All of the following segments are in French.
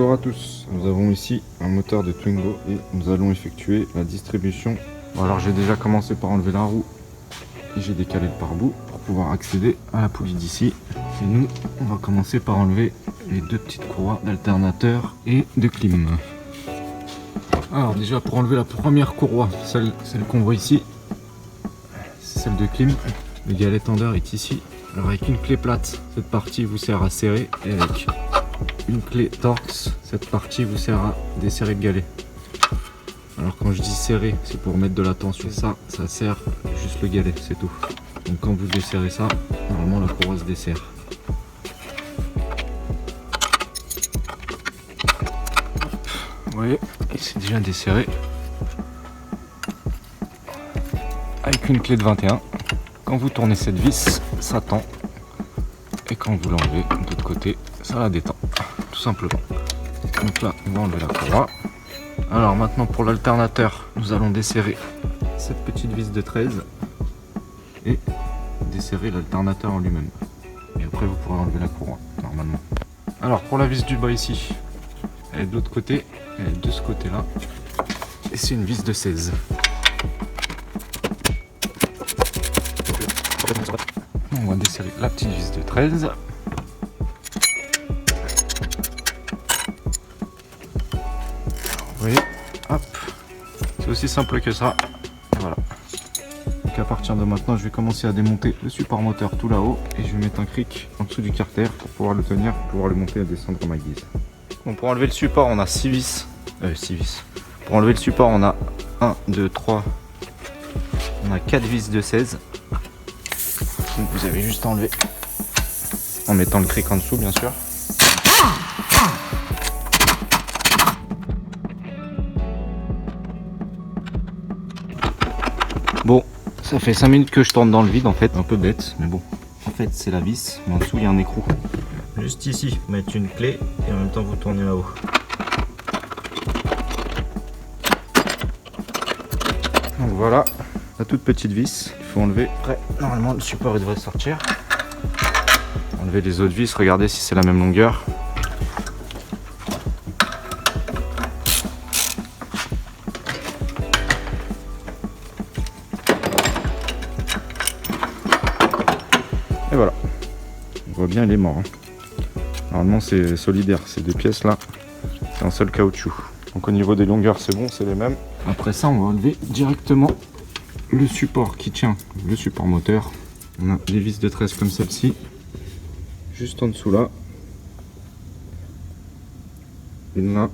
Bonjour à tous, nous avons ici un moteur de Twingo et nous allons effectuer la distribution. Bon, alors j'ai déjà commencé par enlever la roue et j'ai décalé le pare-bout pour pouvoir accéder à la poulie d'ici. Et nous, on va commencer par enlever les deux petites courroies d'alternateur et de clim. Alors déjà pour enlever la première courroie, celle qu'on voit ici, c'est celle de clim. Le galet tendeur est ici. Alors avec une clé plate, cette partie vous sert à serrer et avec une clé Torx, cette partie vous sert à desserrer le galet. Alors quand je dis serrer, c'est pour mettre de la tension. Ça serre juste le galet, c'est tout. Donc quand vous desserrez ça, normalement la courroie se dessert. Vous voyez, c'est déjà desserré. Avec une clé de 21. Quand vous tournez cette vis, ça tend. Et quand vous l'enlevez de l'autre côté, ça la détend. Tout simplement. Donc là, on va enlever la courroie. Alors maintenant pour l'alternateur, nous allons desserrer cette petite vis de 13 et desserrer l'alternateur en lui-même. Et après vous pourrez enlever la courroie, normalement. Alors pour la vis du bas ici, elle est de l'autre côté, elle est de ce côté-là. Et c'est une vis de 16. On va desserrer la petite vis de 13. Vous voyez, hop, c'est aussi simple que ça. Et voilà. Donc à partir de maintenant, je vais commencer à démonter le support moteur tout là-haut et je vais mettre un cric en dessous du carter pour pouvoir le tenir, pour pouvoir le monter et descendre à ma guise. Bon, pour enlever le support, on a 6 vis. 6 vis. Pour enlever le support, on a 1, 2, 3. On a 4 vis de 16. Donc vous avez juste enlevé en mettant le cric en dessous, bien sûr. Bon, ça fait 5 minutes que je tourne dans le vide en fait, un peu bête, mais bon. En fait c'est la vis, mais en dessous il y a un écrou. Juste ici, vous mettez une clé et en même temps vous tournez là-haut. Donc voilà, la toute petite vis, il faut enlever. Après, normalement le support il devrait sortir. Enlever les autres vis, regardez si c'est la même longueur. Et voilà, on voit bien il est mort. Hein. Normalement c'est solidaire, ces deux pièces là, c'est un seul caoutchouc. Donc au niveau des longueurs c'est bon, c'est les mêmes. Après ça on va enlever directement le support qui tient le support moteur. On a des vis de 13 comme celle-ci, juste en dessous là, une là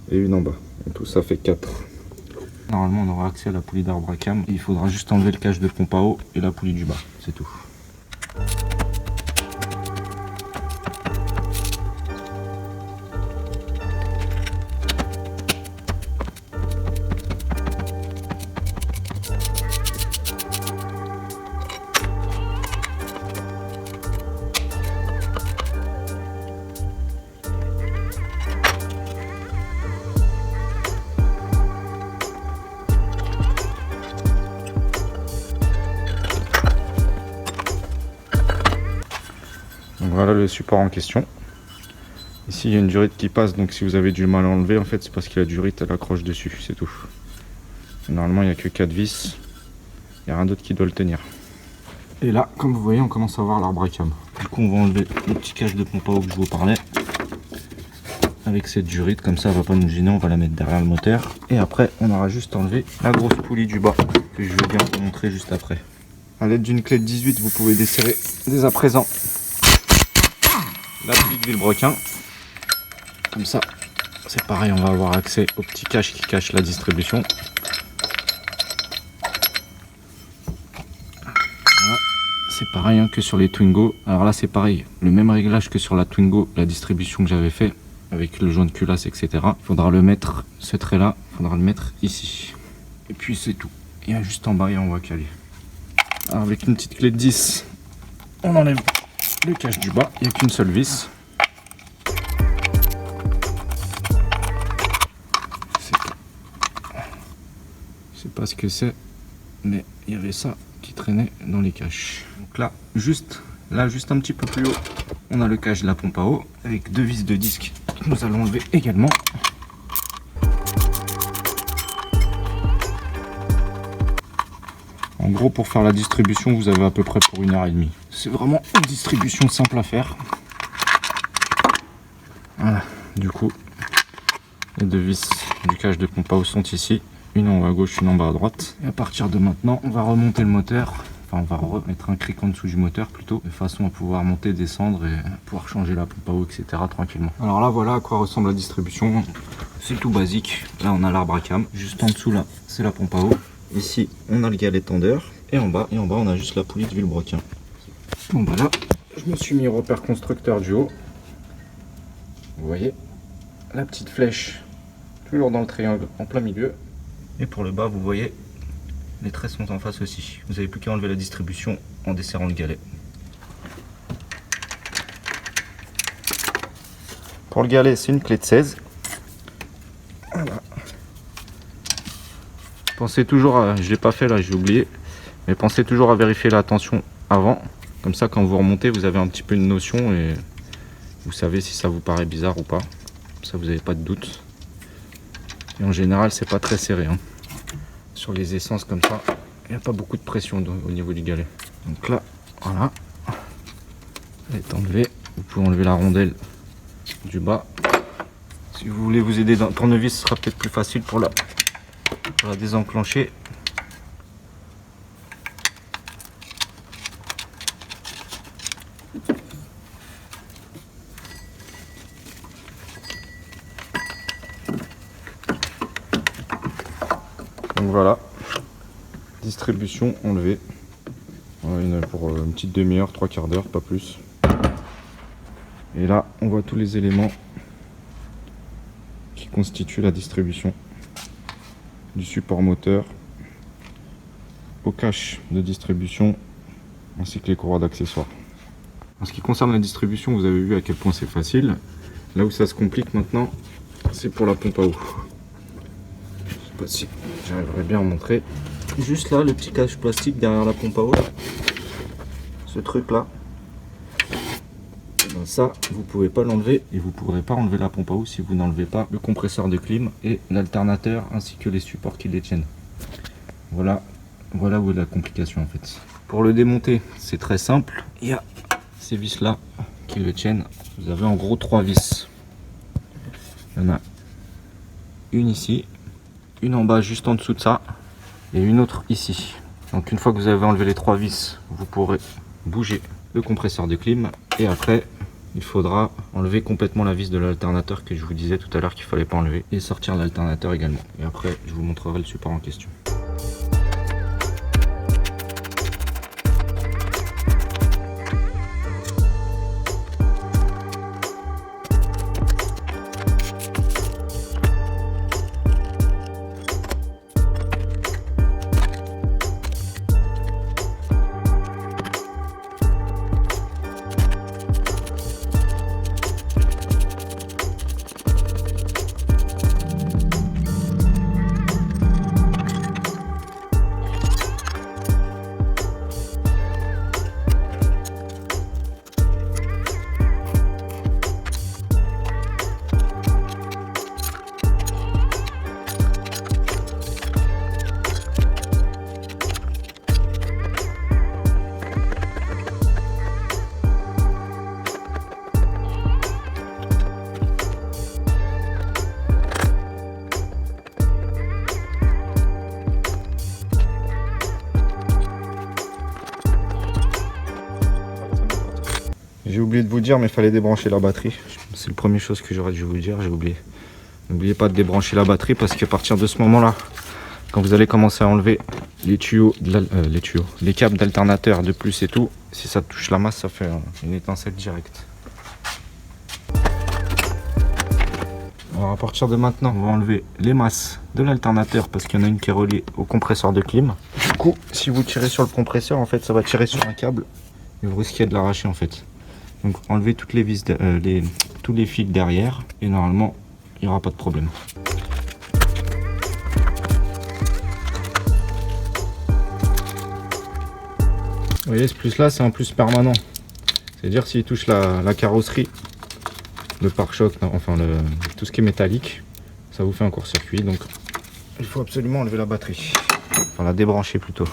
et une en bas. Et tout ça fait 4. Normalement on aura accès à la poulie d'arbre à cam. Il faudra juste enlever le cache de pompe à eau et la poulie du bas, c'est tout. Voilà le support en question. Ici il y a une durite qui passe, donc si vous avez du mal à enlever, en fait c'est parce qu'il y a la durite, elle accroche dessus, c'est tout. Et normalement il n'y a que 4 vis, il n'y a rien d'autre qui doit le tenir. Et là, comme vous voyez, on commence à voir l'arbre à cam. Du coup on va enlever le petit cache de pompe à eau que je vous parlais. Avec cette durite, comme ça elle va pas nous gêner, on va la mettre derrière le moteur. Et après on aura juste enlevé la grosse poulie du bas, que je vais bien vous montrer juste après. A l'aide d'une clé de 18, vous pouvez desserrer dès à présent la poulie de vilebrequin. Comme ça, c'est pareil, on va avoir accès au petit cache qui cache la distribution. Voilà. C'est pareil hein, que sur les Twingo. Alors là c'est pareil, le même réglage que sur la Twingo, la distribution que j'avais fait avec le joint de culasse, etc. Il faudra le mettre, ce trait là, il faudra le mettre ici. Et puis c'est tout. Il y a juste en bas et on va caler. Alors avec une petite clé de 10, on enlève le cache du bas, il n'y a qu'une seule vis. Je sais pas ce que c'est, mais il y avait ça qui traînait dans les caches. Donc là, juste un petit peu plus haut, on a le cache de la pompe à eau avec deux vis de disque nous allons enlever également. En gros, pour faire la distribution, vous avez à peu près pour 1h30. C'est vraiment une distribution simple à faire. Voilà, du coup, les deux vis du cache de pompe à eau sont ici. Une en haut à gauche, une en bas à droite. Et à partir de maintenant, on va remonter le moteur. Enfin, on va remettre un cric en dessous du moteur plutôt, de façon à pouvoir monter, descendre et pouvoir changer la pompe à eau, etc. tranquillement. Alors là, voilà à quoi ressemble la distribution. C'est tout basique. Là, on a l'arbre à cam. Juste en dessous, là, c'est la pompe à eau. Ici, on a le galet tendeur. Et en bas, on a juste la poulie de vilebrequin. Bon, voilà. Je me suis mis au repère constructeur du haut. Vous voyez, la petite flèche, toujours dans le triangle, en plein milieu. Et pour le bas, vous voyez, les traits sont en face aussi. Vous n'avez plus qu'à enlever la distribution en desserrant le galet. Pour le galet, c'est une clé de 16. Voilà. Pensez toujours à, je ne l'ai pas fait là, j'ai oublié, mais pensez toujours à vérifier la tension avant. Comme ça, quand vous remontez, vous avez un petit peu une notion et vous savez si ça vous paraît bizarre ou pas. Comme ça, vous n'avez pas de doute. Et en général, c'est pas très serré. Hein. Sur les essences comme ça, il n'y a pas beaucoup de pression au niveau du galet. Donc là, voilà. Elle est enlevée. Vous pouvez enlever la rondelle du bas. Si vous voulez vous aider d'un tournevis, ce sera peut-être plus facile pour la désenclencher. Donc voilà, distribution enlevée. Pour une petite demi-heure, 3/4 d'heure, pas plus. Et là, on voit tous les éléments qui constituent la distribution. Du support moteur au cache de distribution, ainsi que les courroies d'accessoires. En ce qui concerne la distribution, vous avez vu à quel point c'est facile. Là où ça se complique maintenant, c'est pour la pompe à eau. Je sais pas si j'arriverai bien à montrer. Juste là, le petit cache plastique derrière la pompe à eau, là. Ce truc là, ben ça, vous pouvez pas l'enlever et vous pourrez pas enlever la pompe à eau si vous n'enlevez pas le compresseur de clim et l'alternateur ainsi que les supports qui les tiennent. Voilà où est la complication en fait. Pour le démonter, c'est très simple. Il y a ces vis là qui le tiennent. Vous avez en gros 3 vis. Il y en a une ici, une en bas juste en dessous de ça et une autre ici. Donc une fois que vous avez enlevé les 3 vis, vous pourrez bouger le compresseur de clim et après il faudra enlever complètement la vis de l'alternateur que je vous disais tout à l'heure qu'il fallait pas enlever et sortir l'alternateur également. Et après je vous montrerai le support en question. J'ai oublié de vous dire, mais il fallait débrancher la batterie. C'est la première chose que j'aurais dû vous dire, j'ai oublié. N'oubliez pas de débrancher la batterie parce qu'à partir de ce moment-là, quand vous allez commencer à enlever les tuyaux, les câbles d'alternateur de plus et tout, si ça touche la masse, ça fait une étincelle directe. Alors à partir de maintenant, on va enlever les masses de l'alternateur parce qu'il y en a une qui est reliée au compresseur de clim. Du coup, si vous tirez sur le compresseur, en fait, ça va tirer sur un câble et vous risquez de l'arracher en fait. Donc enlevez toutes les vis, tous les fils derrière et normalement il n'y aura pas de problème. Vous voyez, ce plus là c'est un plus permanent. C'est-à-dire s'il touche la carrosserie, le pare-choc, enfin tout ce qui est métallique, ça vous fait un court-circuit. Donc il faut absolument enlever la batterie, enfin la débrancher plutôt.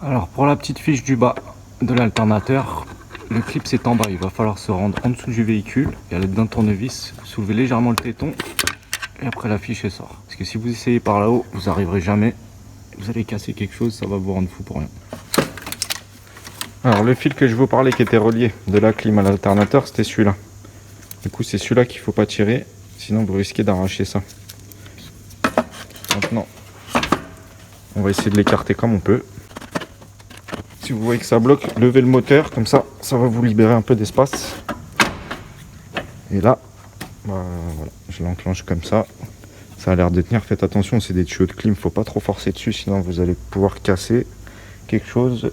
Alors pour la petite fiche du bas de l'alternateur, le clip c'est en bas, il va falloir se rendre en dessous du véhicule et à l'aide d'un tournevis soulever légèrement le téton et après la fiche elle sort. Parce que si vous essayez par là-haut, vous n'arriverez jamais, vous allez casser quelque chose, ça va vous rendre fou pour rien. Alors le fil que je vous parlais qui était relié de la clim à l'alternateur, c'était celui-là. Du coup c'est celui-là qu'il ne faut pas tirer, sinon vous risquez d'arracher ça. Maintenant, on va essayer de l'écarter comme on peut. Si vous voyez que ça bloque, levez le moteur, comme ça, ça va vous libérer un peu d'espace. Et là, bah, voilà, je l'enclenche comme ça. Ça a l'air de tenir, faites attention, c'est des tuyaux de clim, faut pas trop forcer dessus, sinon vous allez pouvoir casser quelque chose.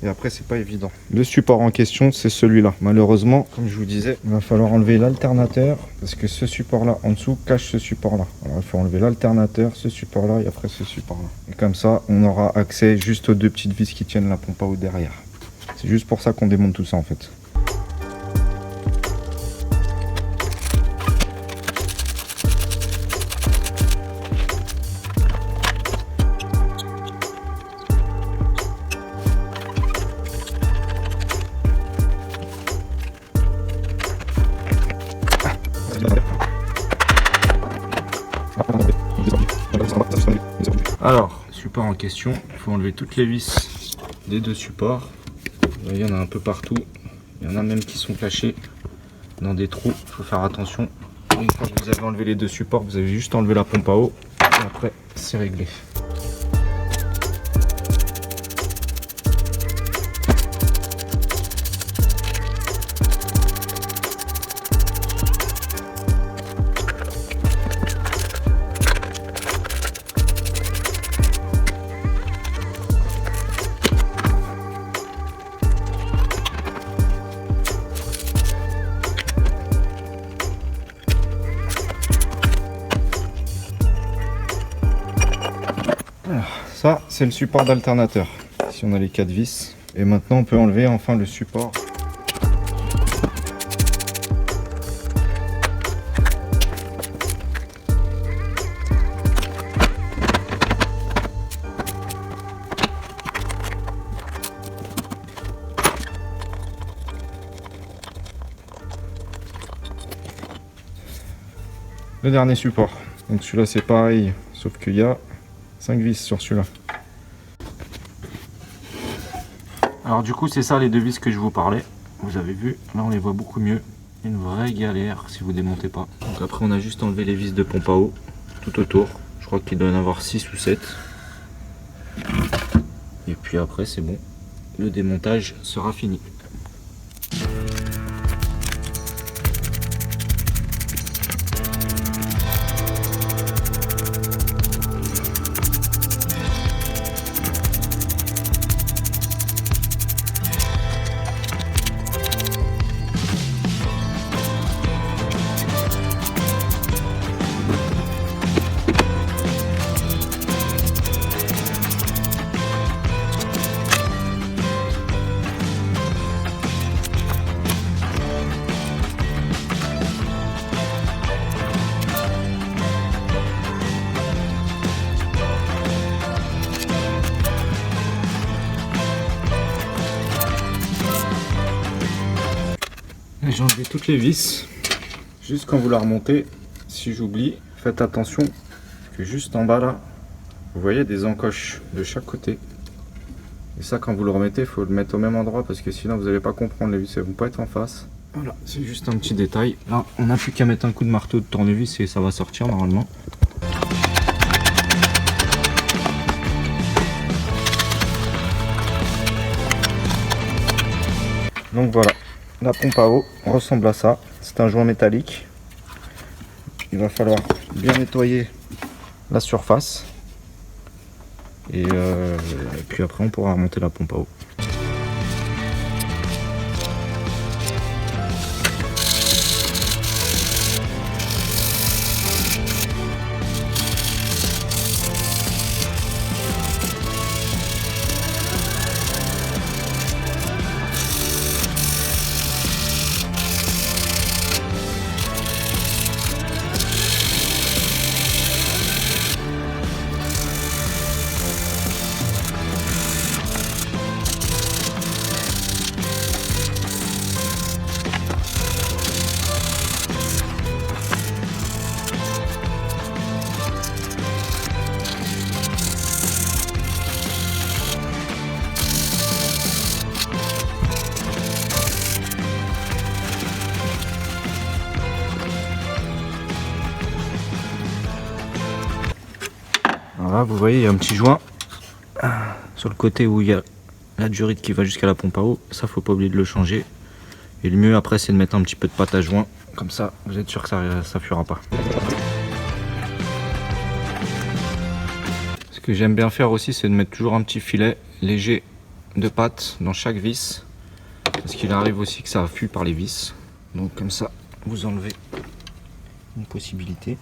Et après, c'est pas évident. Le support en question, c'est celui-là. Malheureusement, comme je vous disais, il va falloir enlever l'alternateur parce que ce support-là en dessous cache ce support-là. Alors, il faut enlever l'alternateur, ce support-là et après ce support-là. Et comme ça, on aura accès juste aux deux petites vis qui tiennent la pompe à eau derrière. C'est juste pour ça qu'on démonte tout ça en fait. Alors, support en question, il faut enlever toutes les vis des deux supports. Il y en a un peu partout, il y en a même qui sont cachés dans des trous, il faut faire attention. Une fois que vous avez enlevé les deux supports, vous avez juste enlevé la pompe à eau et après c'est réglé. Ça, c'est le support d'alternateur. Ici, on a les 4 vis. Et maintenant, on peut enlever enfin le support. Le dernier support. Donc celui-là, c'est pareil, sauf qu'il y a 5 vis sur celui-là. Alors du coup c'est ça les deux vis que je vous parlais. Vous avez vu, là on les voit beaucoup mieux. Une vraie galère si vous démontez pas. Donc après on a juste enlevé les vis de pompe à eau tout autour. Je crois qu'il doit y en avoir 6 ou 7. Et puis après c'est bon. Le démontage sera fini. J'ai enlevé toutes les vis. Juste quand vous la remontez, si j'oublie, faites attention que juste en bas là, vous voyez des encoches de chaque côté. Et ça, quand vous le remettez, il faut le mettre au même endroit parce que sinon vous n'allez pas comprendre, les vis elles vont pas être en face. Voilà, c'est juste un petit détail. Là, on n'a plus qu'à mettre un coup de marteau de tournevis et ça va sortir normalement. Donc voilà. La pompe à eau ressemble à ça, c'est un joint métallique. Il va falloir bien nettoyer la surface et puis après on pourra remonter la pompe à eau. Voilà, vous voyez, il y a un petit joint sur le côté où il y a la durite qui va jusqu'à la pompe à eau. Ça, faut pas oublier de le changer. Et le mieux après, c'est de mettre un petit peu de pâte à joint. Comme ça, vous êtes sûr que ça fuira pas. Ce que j'aime bien faire aussi, c'est de mettre toujours un petit filet léger de pâte dans chaque vis. Parce qu'il arrive aussi que ça fuit par les vis. Donc comme ça, vous enlevez une possibilité.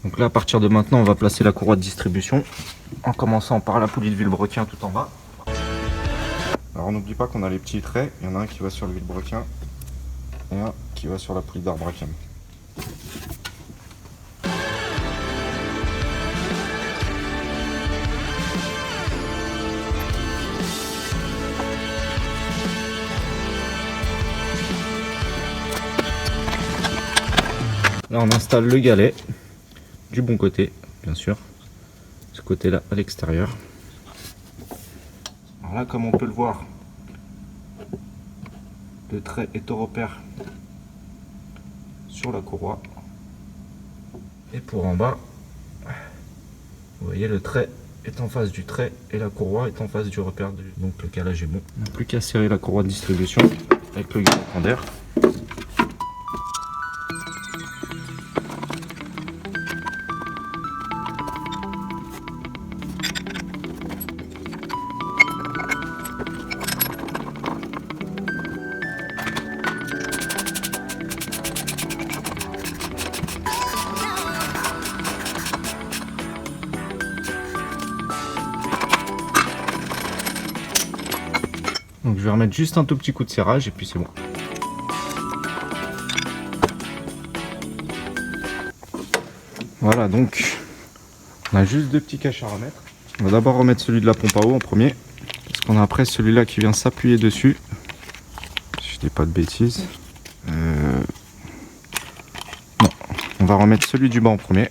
Donc là, à partir de maintenant, on va placer la courroie de distribution en commençant par la poulie de vilebrequin tout en bas. Alors n'oublie pas qu'on a les petits traits, il y en a un qui va sur le vilebrequin et un qui va sur la poulie d'arbracam. Là on installe le galet du bon côté, bien sûr, ce côté là à l'extérieur. Alors là, comme on peut le voir, le trait est au repère sur la courroie, et pour en bas, vous voyez, le trait est en face du trait et la courroie est en face du repère, donc le calage est bon. On n'a plus qu'à serrer la courroie de distribution avec le galet d'air. Donc je vais remettre juste un tout petit coup de serrage et puis c'est bon. Voilà, donc on a juste deux petits caches à remettre. On va d'abord remettre celui de la pompe à eau en premier, parce qu'on a après celui-là qui vient s'appuyer dessus. Si je dis pas de bêtises. Non, on va remettre celui du bas en premier.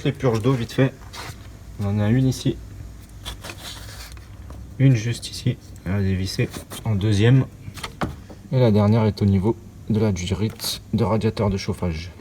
les purges d'eau vite fait. On en a une ici. Une juste ici. Elle a dévissé en deuxième. Et la dernière est au niveau de la durite de radiateur de chauffage.